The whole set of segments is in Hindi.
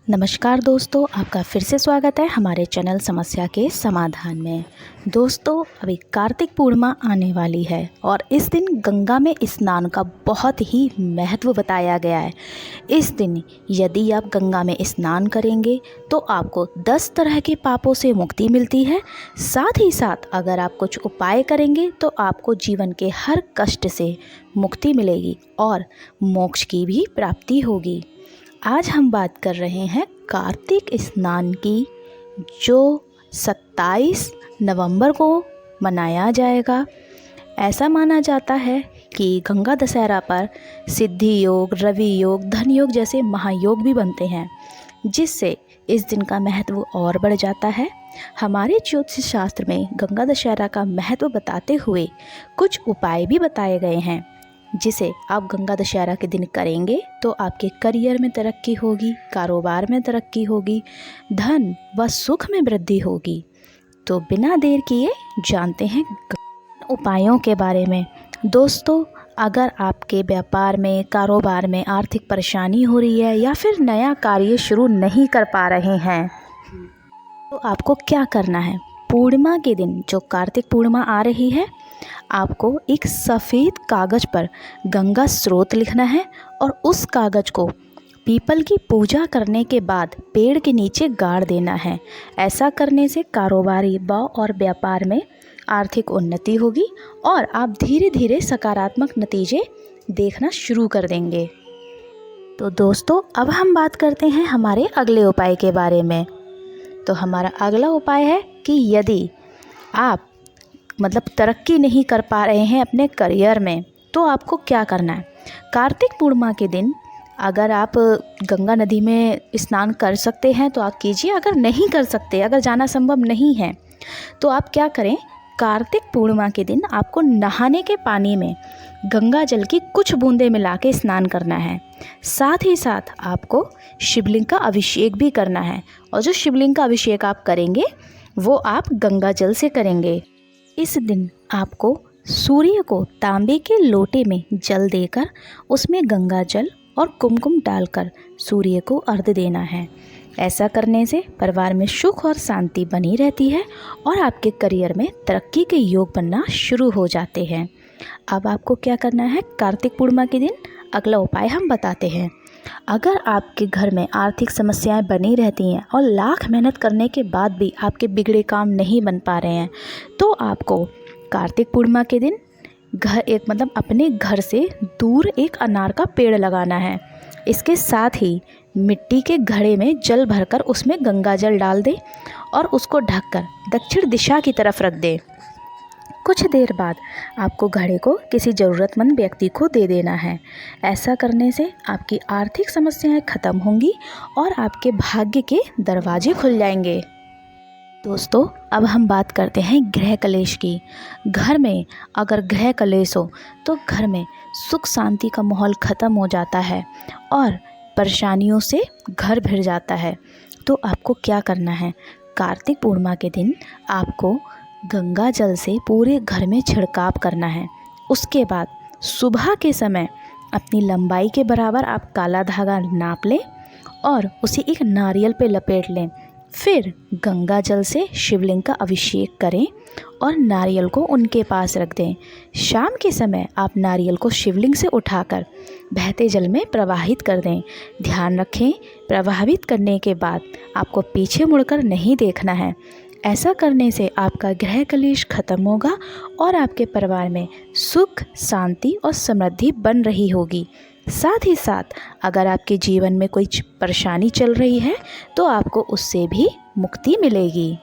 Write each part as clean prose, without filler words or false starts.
नमस्कार दोस्तों, आपका फिर से स्वागत है हमारे चैनल समस्या के समाधान में। दोस्तों, अभी कार्तिक पूर्णिमा आने वाली है और इस दिन गंगा में स्नान का बहुत ही महत्व बताया गया है। इस दिन यदि आप गंगा में स्नान करेंगे तो आपको 10 तरह के पापों से मुक्ति मिलती है। साथ ही साथ अगर आप कुछ उपाय करेंगे तो आपको जीवन के हर कष्ट से मुक्ति मिलेगी और मोक्ष की भी प्राप्ति होगी। आज हम बात कर रहे हैं कार्तिक स्नान की, जो 27 नवंबर को मनाया जाएगा। ऐसा माना जाता है कि गंगा दशहरा पर सिद्धि योग, रवि योग, धन योग जैसे महायोग भी बनते हैं, जिससे इस दिन का महत्व और बढ़ जाता है। हमारे ज्योतिष शास्त्र में गंगा दशहरा का महत्व बताते हुए कुछ उपाय भी बताए गए हैं, जिसे आप गंगा दशहरा के दिन करेंगे तो आपके करियर में तरक्की होगी, कारोबार में तरक्की होगी, धन व सुख में वृद्धि होगी। तो बिना देर किए जानते हैं उपायों के बारे में। दोस्तों, अगर आपके व्यापार में, कारोबार में आर्थिक परेशानी हो रही है या फिर नया कार्य शुरू नहीं कर पा रहे हैं तो आपको क्या करना है। पूर्णिमा के दिन, जो कार्तिक पूर्णिमा आ रही है, आपको एक सफ़ेद कागज़ पर गंगा स्रोत लिखना है और उस कागज़ को पीपल की पूजा करने के बाद पेड़ के नीचे गाड़ देना है। ऐसा करने से कारोबारी भाव और व्यापार में आर्थिक उन्नति होगी और आप धीरे धीरे सकारात्मक नतीजे देखना शुरू कर देंगे। तो दोस्तों, अब हम बात करते हैं हमारे अगले उपाय के बारे में। तो हमारा अगला उपाय है कि यदि आप तरक्की नहीं कर पा रहे हैं अपने करियर में, तो आपको क्या करना है। कार्तिक पूर्णिमा के दिन अगर आप गंगा नदी में स्नान कर सकते हैं तो आप कीजिए। अगर नहीं कर सकते, अगर जाना संभव नहीं है, तो आप क्या करें, कार्तिक पूर्णिमा के दिन आपको नहाने के पानी में गंगा जल की कुछ बूंदें मिला के स्नान करना है। साथ ही साथ आपको शिवलिंग का अभिषेक भी करना है, और जो शिवलिंग का अभिषेक आप करेंगे वो आप गंगा जल से करेंगे। इस दिन आपको सूर्य को तांबे के लोटे में जल देकर उसमें गंगा जल और कुमकुम डालकर सूर्य को अर्घ्य देना है। ऐसा करने से परिवार में सुख और शांति बनी रहती है और आपके करियर में तरक्की के योग बनना शुरू हो जाते हैं। अब आपको क्या करना है, कार्तिक पूर्णिमा के दिन अगला उपाय हम बताते हैं। अगर आपके घर में आर्थिक समस्याएं बनी रहती हैं और लाख मेहनत करने के बाद भी आपके बिगड़े काम नहीं बन पा रहे हैं, तो आपको कार्तिक पूर्णिमा के दिन अपने घर से दूर एक अनार का पेड़ लगाना है। इसके साथ ही मिट्टी के घड़े में जल भरकर उसमें गंगा जल डाल दें और उसको ढककर दक्षिण दिशा की तरफ रख दें। कुछ देर बाद आपको घड़े को किसी ज़रूरतमंद व्यक्ति को दे देना है। ऐसा करने से आपकी आर्थिक समस्याएं खत्म होंगी और आपके भाग्य के दरवाजे खुल जाएंगे। दोस्तों, अब हम बात करते हैं गृह कलेश की। घर में अगर गृह कलेश हो तो घर में सुख शांति का माहौल ख़त्म हो जाता है और परेशानियों से घर भर जाता है। तो आपको क्या करना है, कार्तिक पूर्णिमा के दिन आपको गंगा जल से पूरे घर में छिड़काव करना है। उसके बाद सुबह के समय अपनी लंबाई के बराबर आप काला धागा नाप लें और उसे एक नारियल पे लपेट लें। फिर गंगा जल से शिवलिंग का अभिषेक करें और नारियल को उनके पास रख दें। शाम के समय आप नारियल को शिवलिंग से उठाकर बहते जल में प्रवाहित कर दें। ध्यान रखें, प्रभावित करने के बाद आपको पीछे मुड़कर नहीं देखना है। ऐसा करने से आपका गृह कलेश खत्म होगा और आपके परिवार में सुख, शांति और समृद्धि बन रही होगी। साथ ही साथ अगर आपके जीवन में कोई परेशानी चल रही है तो आपको उससे भी मुक्ति मिलेगी।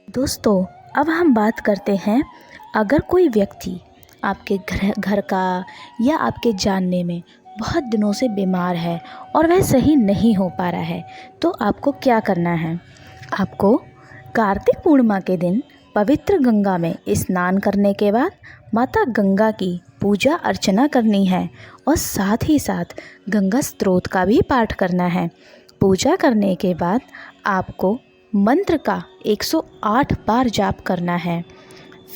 दोस्तों, अब हम बात करते हैं, अगर कोई व्यक्ति आपके घर का या आपके जानने में बहुत दिनों से बीमार है और वह सही नहीं हो पा रहा है, तो आपको क्या करना है। आपको कार्तिक पूर्णिमा के दिन पवित्र गंगा में स्नान करने के बाद माता गंगा की पूजा अर्चना करनी है और साथ ही साथ गंगा स्तोत्र का भी पाठ करना है। पूजा करने के बाद आपको मंत्र का 108 बार जाप करना है।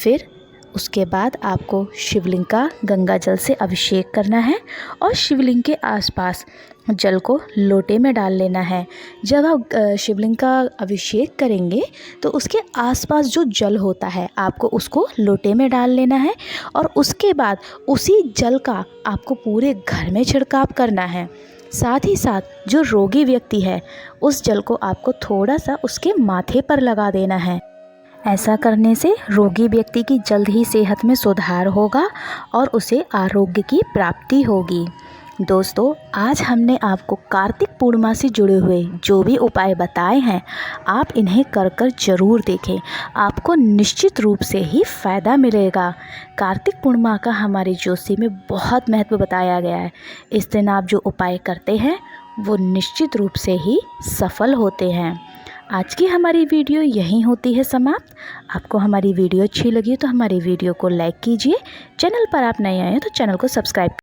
फिर उसके बाद आपको शिवलिंग का गंगा जल से अभिषेक करना है और शिवलिंग के आसपास जल को लोटे में डाल लेना है। जब आप शिवलिंग का अभिषेक करेंगे तो उसके आसपास जो जल होता है आपको उसको लोटे में डाल लेना है और उसके बाद उसी जल का आपको पूरे घर में छिड़काव करना है। साथ ही साथ जो रोगी व्यक्ति है उस जल को आपको थोड़ा सा उसके माथे पर लगा देना है। ऐसा करने से रोगी व्यक्ति की जल्द ही सेहत में सुधार होगा और उसे आरोग्य की प्राप्ति होगी। दोस्तों, आज हमने आपको कार्तिक पूर्णिमा से जुड़े हुए जो भी उपाय बताए हैं आप इन्हें कर ज़रूर देखें, आपको निश्चित रूप से ही फ़ायदा मिलेगा। कार्तिक पूर्णिमा का हमारे ज्योतिष में बहुत महत्व बताया गया है। इस दिन आप जो उपाय करते हैं वो निश्चित रूप से ही सफल होते हैं। आज की हमारी वीडियो यहीं होती है समाप्त। आपको हमारी वीडियो अच्छी लगी तो हमारी वीडियो को लाइक कीजिए। चैनल पर आप नए आए हैं तो चैनल को सब्सक्राइब